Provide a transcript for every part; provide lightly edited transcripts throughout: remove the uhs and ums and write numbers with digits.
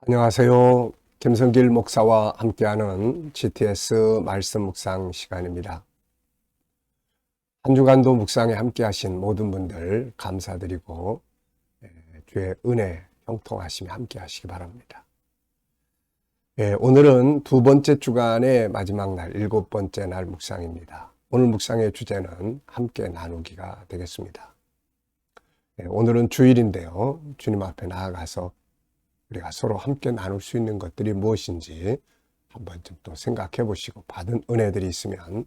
안녕하세요. 김성길 목사와 함께하는 GTS 말씀 묵상 시간입니다. 한 주간도 묵상에 함께하신 모든 분들 감사드리고 주의 은혜 형통하시며 함께하시기 바랍니다. 오늘은 두 번째 주간의 마지막 날, 7번째 날 묵상입니다. 오늘 묵상의 주제는 함께 나누기가 되겠습니다. 오늘은 주일인데요. 주님 앞에 나아가서 우리가 서로 함께 나눌 수 있는 것들이 무엇인지 한번쯤 또 생각해 보시고, 받은 은혜들이 있으면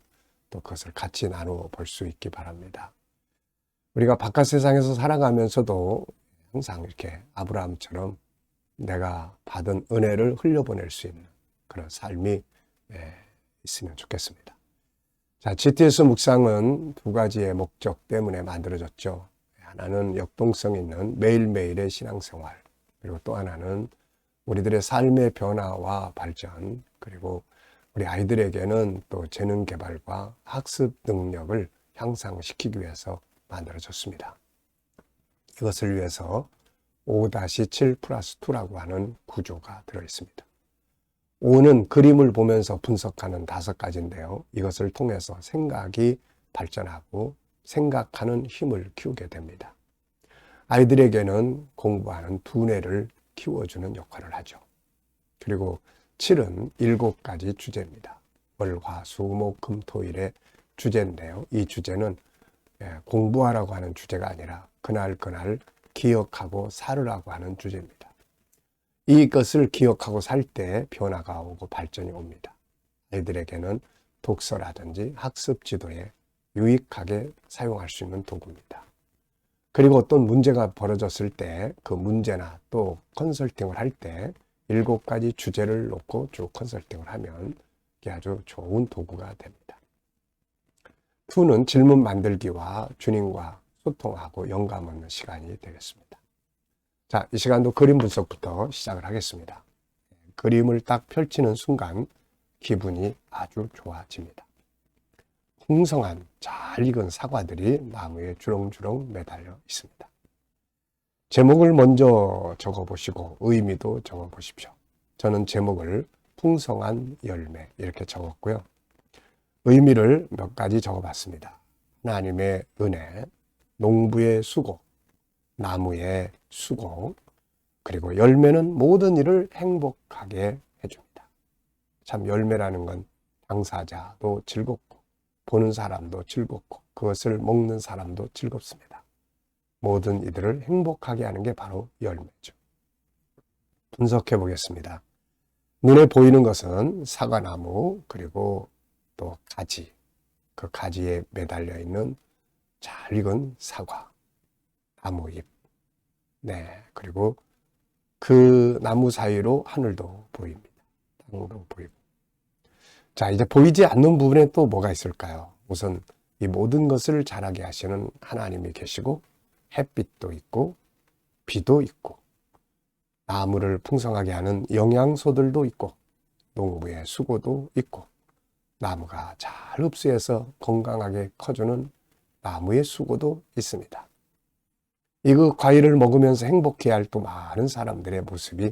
또 그것을 같이 나누어 볼 수 있기 바랍니다. 우리가 바깥 세상에서 살아가면서도 항상 이렇게 아브라함처럼 내가 받은 은혜를 흘려보낼 수 있는 그런 삶이 있으면 좋겠습니다. 자, GTS 묵상은 두 가지의 목적 때문에 만들어졌죠. 하나는 역동성 있는 매일매일의 신앙생활, 그리고 또 하나는 우리들의 삶의 변화와 발전, 그리고 우리 아이들에게는 또 재능 개발과 학습 능력을 향상시키기 위해서 만들어졌습니다. 이것을 위해서 5-7+2라고 하는 구조가 들어있습니다. 5는 그림을 보면서 분석하는 5가지인데요. 이것을 통해서 생각이 발전하고 생각하는 힘을 키우게 됩니다. 아이들에게는 공부하는 두뇌를 키워주는 역할을 하죠. 그리고 7은 7가지 주제입니다. 월, 화, 수, 목, 금, 토일의 주제인데요. 이 주제는 공부하라고 하는 주제가 아니라 그날 기억하고 살으라고 하는 주제입니다. 이것을 기억하고 살 때 변화가 오고 발전이 옵니다. 아이들에게는 독서라든지 학습 지도에 유익하게 사용할 수 있는 도구입니다. 그리고 어떤 문제가 벌어졌을 때 그 문제나 또 컨설팅을 할 때 7가지 주제를 놓고 쭉 컨설팅을 하면 이게 아주 좋은 도구가 됩니다. 2는 질문 만들기와 주님과 소통하고 영감 얻는 시간이 되겠습니다. 자, 이 시간도 그림 분석부터 시작을 하겠습니다. 그림을 딱 펼치는 순간 기분이 아주 좋아집니다. 풍성한 잘 익은 사과들이 나무에 주렁주렁 매달려 있습니다. 제목을 먼저 적어보시고 의미도 적어보십시오. 저는 제목을 풍성한 열매 이렇게 적었고요. 의미를 몇 가지 적어봤습니다. 하나님의 은혜, 농부의 수고, 나무의 수고, 그리고 열매는 모든 일을 행복하게 해줍니다. 참 열매라는 건 당사자도 즐겁고 보는 사람도 즐겁고 그것을 먹는 사람도 즐겁습니다. 모든 이들을 행복하게 하는 게 바로 열매죠. 분석해 보겠습니다. 눈에 보이는 것은 사과나무, 그리고 또 가지, 그 가지에 매달려 있는 잘 익은 사과, 나무잎, 그리고 그 나무 사이로 하늘도 보입니다. 땅도 보이고. 자, 이제 보이지 않는 부분에 또 뭐가 있을까요? 우선 이 모든 것을 자라게 하시는 하나님이 계시고, 햇빛도 있고 비도 있고 나무를 풍성하게 하는 영양소들도 있고 농부의 수고도 있고 나무가 잘 흡수해서 건강하게 커주는 나무의 수고도 있습니다. 이 과일을 먹으면서 행복해야 할 또 많은 사람들의 모습이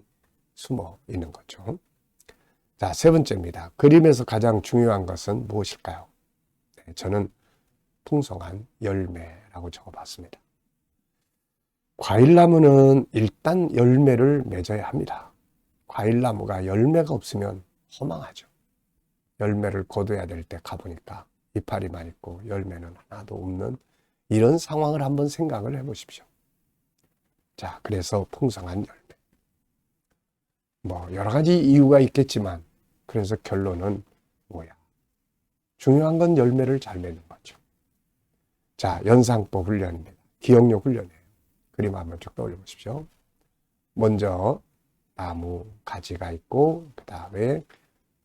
숨어 있는 거죠. 자, 세 번째입니다. 그림에서 가장 중요한 것은 무엇일까요? 저는 풍성한 열매라고 적어봤습니다. 과일나무는 일단 열매를 맺어야 합니다. 과일나무가 열매가 없으면 허망하죠. 열매를 거둬야 될 때 가보니까 이파리만 있고 열매는 하나도 없는 이런 상황을 한번 생각을 해보십시오. 자, 그래서 풍성한 열매. 여러 가지 이유가 있겠지만 그래서 결론은 뭐야? 중요한 건 열매를 잘 맺는 거죠. 자, 연상법 훈련입니다. 기억력 훈련이에요. 그림 한번 쭉 떠올려 보십시오. 먼저 나무 가지가 있고 그 다음에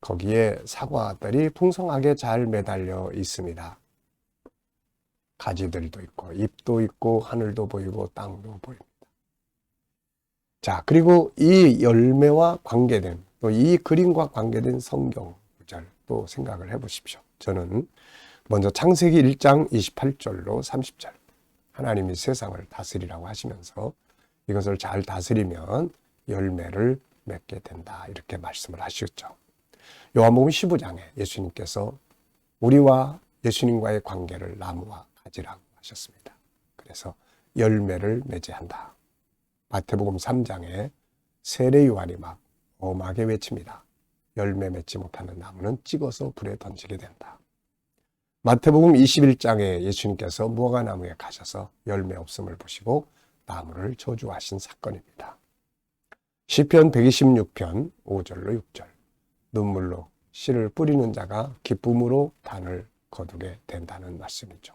거기에 사과들이 풍성하게 잘 매달려 있습니다. 가지들도 있고 잎도 있고 하늘도 보이고 땅도 보입니다. 자, 그리고 이 열매와 관계된 또 이 그림과 관계된 성경 구절 또 생각을 해보십시오. 저는 먼저 창세기 1장 28절로 30절 하나님이 세상을 다스리라고 하시면서 이것을 잘 다스리면 열매를 맺게 된다. 이렇게 말씀을 하셨죠. 요한복음 15장에 예수님께서 우리와 예수님과의 관계를 나무와 가지라고 하셨습니다. 그래서 열매를 맺어야 한다. 마태복음 3장에 세례 요한이 막 엄하게 외칩니다. 열매 맺지 못하는 나무는 찍어서 불에 던지게 된다. 마태복음 21장에 예수님께서 무화과나무에 가셔서 열매 없음을 보시고 나무를 저주하신 사건입니다. 시편 126편 5절로 6절 눈물로 씨를 뿌리는 자가 기쁨으로 단을 거두게 된다는 말씀이죠.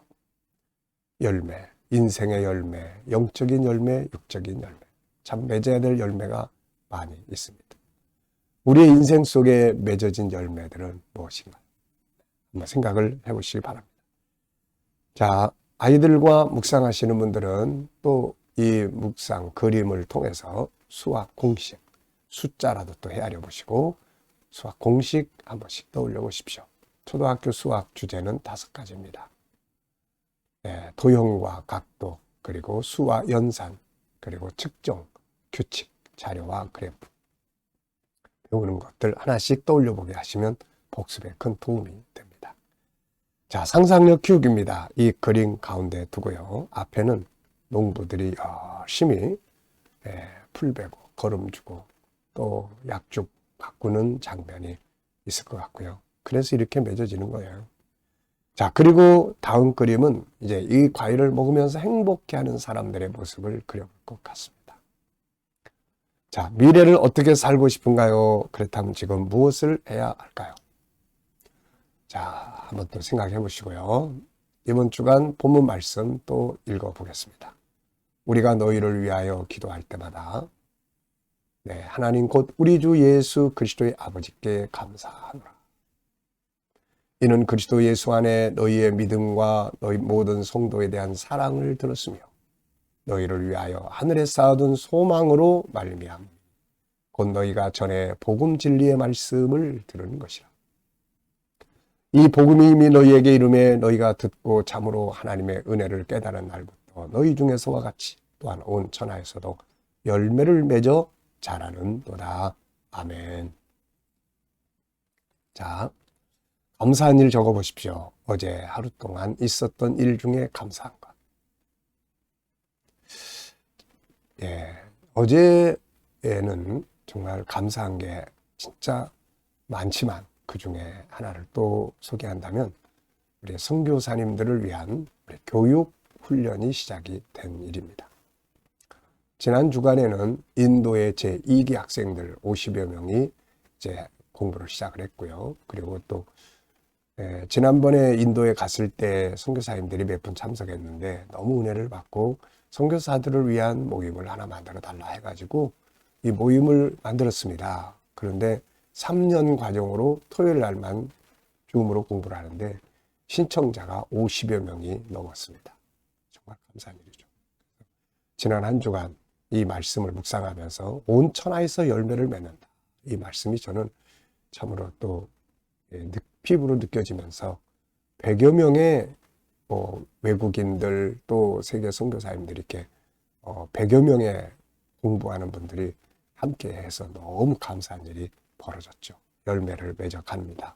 열매, 인생의 열매, 영적인 열매, 육적인 열매, 참 맺어야 될 열매가 많이 있습니다. 우리의 인생 속에 맺어진 열매들은 무엇인가? 한번 생각을 해보시기 바랍니다. 자, 아이들과 묵상하시는 분들은 또 이 묵상 그림을 통해서 수학 공식, 숫자라도 또 헤아려 보시고 수학 공식 한 번씩 떠올려 보십시오. 초등학교 수학 주제는 5가지입니다. 네, 도형과 각도, 그리고 수와 연산, 그리고 측정, 규칙, 자료와 그래프. 배우는 것들 하나씩 떠올려 보게 하시면 복습에 큰 도움이 됩니다. 자, 상상력 키우기입니다. 이 그림 가운데 두고요. 앞에는 농부들이 열심히 풀 베고 거름 주고 또 약죽 바꾸는 장면이 있을 것 같고요. 그래서 이렇게 맺어지는 거예요. 자, 그리고 다음 그림은 이제 이 과일을 먹으면서 행복해하는 사람들의 모습을 그려볼 것 같습니다. 자, 미래를 어떻게 살고 싶은가요? 그렇다면 지금 무엇을 해야 할까요? 자, 한번 또 생각해 보시고요. 이번 주간 본문 말씀 또 읽어 보겠습니다. 우리가 너희를 위하여 기도할 때마다 하나님 곧 우리 주 예수 그리스도의 아버지께 감사하노라. 이는 그리스도 예수 안에 너희의 믿음과 너희 모든 성도에 대한 사랑을 들었으며 너희를 위하여 하늘에 쌓아둔 소망으로 말미암 곧 너희가 전에 복음 진리의 말씀을 들은 것이라. 이 복음이 이미 너희에게 이름에 너희가 듣고 참으로 하나님의 은혜를 깨달은 날부터 너희 중에서와 같이 또한 온 천하에서도 열매를 맺어 자라는도다. 아멘. 자, 감사한 일 적어 보십시오. 어제 하루 동안 있었던 일 중에 감사한 것. 어제에는 정말 감사한 게 진짜 많지만 그 중에 하나를 또 소개한다면 우리 선교사님들을 위한 우리 교육 훈련이 시작이 된 일입니다. 지난 주간에는 인도의 제2기 학생들 50여 명이 이제 공부를 시작을 했고요. 그리고 또 지난번에 인도에 갔을 때 선교사님들이 몇 분 참석했는데 너무 은혜를 받고 선교사들을 위한 모임을 하나 만들어 달라 해가지고 이 모임을 만들었습니다. 그런데 3년 과정으로 토요일 날만 줌으로 공부를 하는데 신청자가 50여 명이 넘었습니다. 정말 감사한 일이죠. 지난 한 주간 이 말씀을 묵상하면서 온 천하에서 열매를 맺는다. 이 말씀이 저는 참으로 또 피부로 느껴지면서 100여 명의 외국인들 또 세계 선교사님들이 이렇게 100여 명의 공부하는 분들이 함께 해서 너무 감사한 일이 벌어졌죠. 열매를 맺어 갑니다.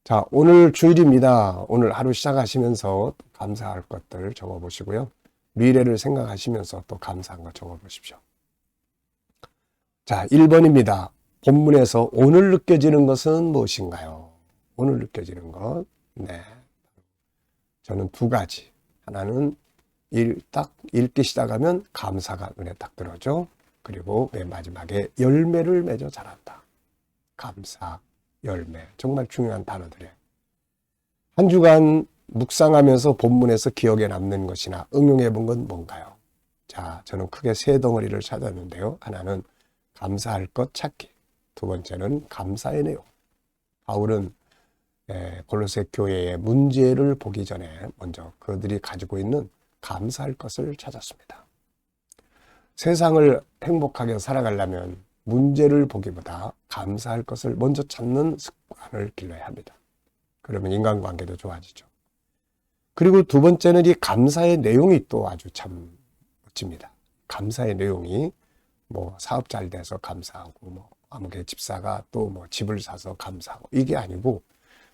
자, 오늘 주일입니다. 오늘 하루 시작하시면서 감사할 것들 적어 보시고요. 미래를 생각하시면서 또 감사한 것 적어 보십시오. 자, 1번입니다. 본문에서 오늘 느껴지는 것은 무엇인가요? 오늘 느껴지는 것. 저는 2가지. 하나는 딱 읽기 시작하면 감사가 눈에 딱 들어오죠. 그리고 맨 마지막에 열매를 맺어 자란다. 감사, 열매. 정말 중요한 단어들이에요. 한 주간 묵상하면서 본문에서 기억에 남는 것이나 응용해 본 건 뭔가요? 자, 저는 크게 3덩어리를 찾았는데요. 하나는 감사할 것 찾기. 2번째는 감사의 내용. 바울은 골로새 교회의 문제를 보기 전에 먼저 그들이 가지고 있는 감사할 것을 찾았습니다. 세상을 행복하게 살아가려면 문제를 보기보다 감사할 것을 먼저 찾는 습관을 길러야 합니다. 그러면 인간관계도 좋아지죠. 그리고 2번째는 이 감사의 내용이 또 아주 참 멋집니다. 감사의 내용이 뭐 사업 잘 돼서 감사하고 뭐 아무개 집사가 또 뭐 집을 사서 감사하고 이게 아니고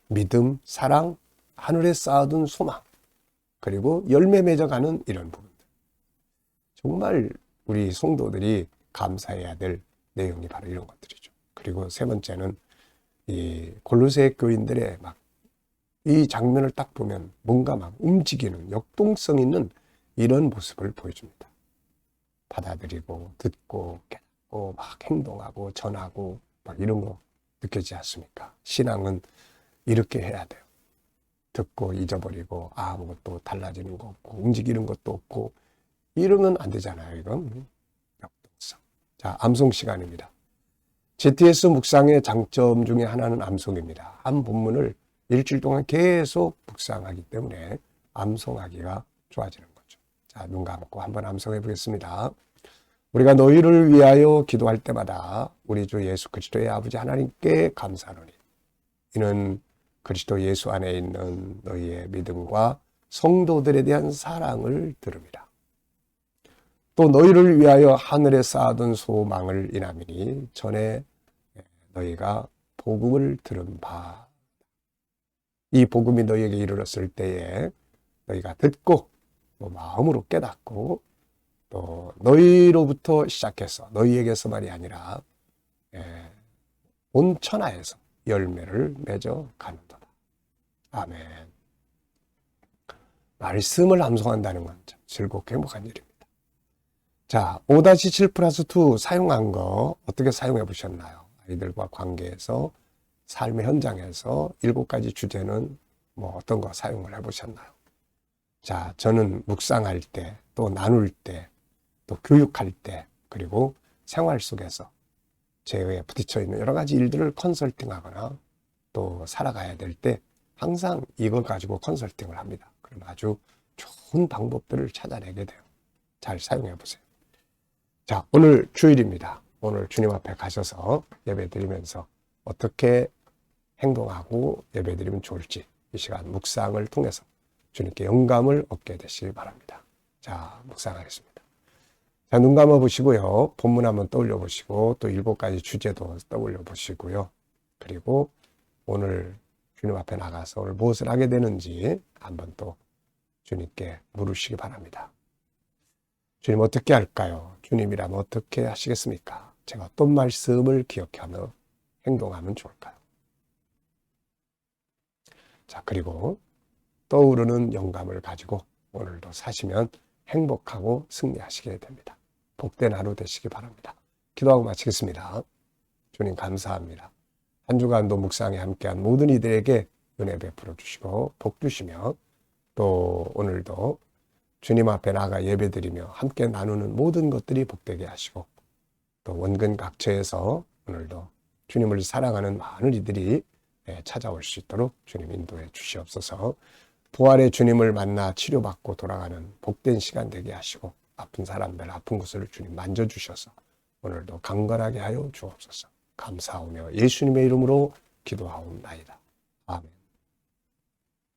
믿음, 사랑, 하늘에 쌓아둔 소망 그리고 열매 맺어가는 이런 부분들. 정말 우리 성도들이 감사해야 될 내용이 바로 이런 것들이죠. 그리고 세 번째는 이 골로새 교인들의 막 이 장면을 딱 보면 뭔가 막 움직이는 역동성 있는 이런 모습을 보여줍니다. 받아들이고 듣고 깨닫고 막 행동하고 전하고 막 이런 거 느끼지 않습니까? 신앙은 이렇게 해야 돼요. 듣고 잊어버리고 아무것도 달라지는 거 없고 움직이는 것도 없고 이러면 안 되잖아요. 이건 역동성. 자, 암송 시간입니다. GTS 묵상의 장점 중에 하나는 암송입니다. 한 본문을 일주일 동안 계속 묵상하기 때문에 암송하기가 좋아지는 거죠. 자, 눈 감고 한번 암송해 보겠습니다. 우리가 너희를 위하여 기도할 때마다 우리 주 예수 그리스도의 아버지 하나님께 감사하노니 이는 그리스도 예수 안에 있는 너희의 믿음과 성도들에 대한 사랑을 들음이라. 또 너희를 위하여 하늘에 쌓아둔 소망을 인함이니 전에 너희가 복음을 들은 바 이 복음이 너희에게 이르렀을 때에 너희가 듣고 또 마음으로 깨닫고 또 너희로부터 시작해서 너희에게서만이 아니라 온 천하에서 열매를 맺어 가는도다. 아멘. 말씀을 암송한다는 건 참 즐겁고 행복한 일입니다. 자, 5-7 플러스 2 사용한 거 어떻게 사용해 보셨나요? 아이들과 관계에서 삶의 현장에서 7가지 주제는 뭐 어떤 거 사용을 해보셨나요? 자, 저는 묵상할 때, 또 나눌 때, 또 교육할 때, 그리고 생활 속에서 제에 부딪혀 있는 여러 가지 일들을 컨설팅하거나 또 살아가야 될 때 항상 이걸 가지고 컨설팅을 합니다. 그럼 아주 좋은 방법들을 찾아내게 돼요. 잘 사용해 보세요. 자, 오늘 주일입니다. 오늘 주님 앞에 가셔서 예배 드리면서 어떻게 행동하고 예배 드리면 좋을지 이 시간 묵상을 통해서 주님께 영감을 얻게 되시기 바랍니다. 자, 묵상하겠습니다. 자, 눈 감아 보시고요. 본문 한번 떠올려 보시고 또 7가지 주제도 떠올려 보시고요. 그리고 오늘 주님 앞에 나가서 오늘 무엇을 하게 되는지 한번 또 주님께 물으시기 바랍니다. 주님 어떻게 할까요? 주님이라면 어떻게 하시겠습니까? 제가 어떤 말씀을 기억하며 행동하면 좋을까요? 자, 그리고 떠오르는 영감을 가지고 오늘도 사시면 행복하고 승리하시게 됩니다. 복된 하루 되시기 바랍니다. 기도하고 마치겠습니다. 주님 감사합니다. 한 주간도 묵상에 함께한 모든 이들에게 은혜 베풀어 주시고 복 주시며 또 오늘도 주님 앞에 나가 예배드리며 함께 나누는 모든 것들이 복되게 하시고 또 원근 각처에서 오늘도 주님을 사랑하는 많은 이들이 찾아올 수 있도록 주님 인도해 주시옵소서. 부활의 주님을 만나 치료받고 돌아가는 복된 시간 되게 하시고 아픈 사람들 아픈 곳을 주님 만져주셔서 오늘도 강건하게 하여 주옵소서. 감사하며 예수님의 이름으로 기도하옵나이다. 아멘.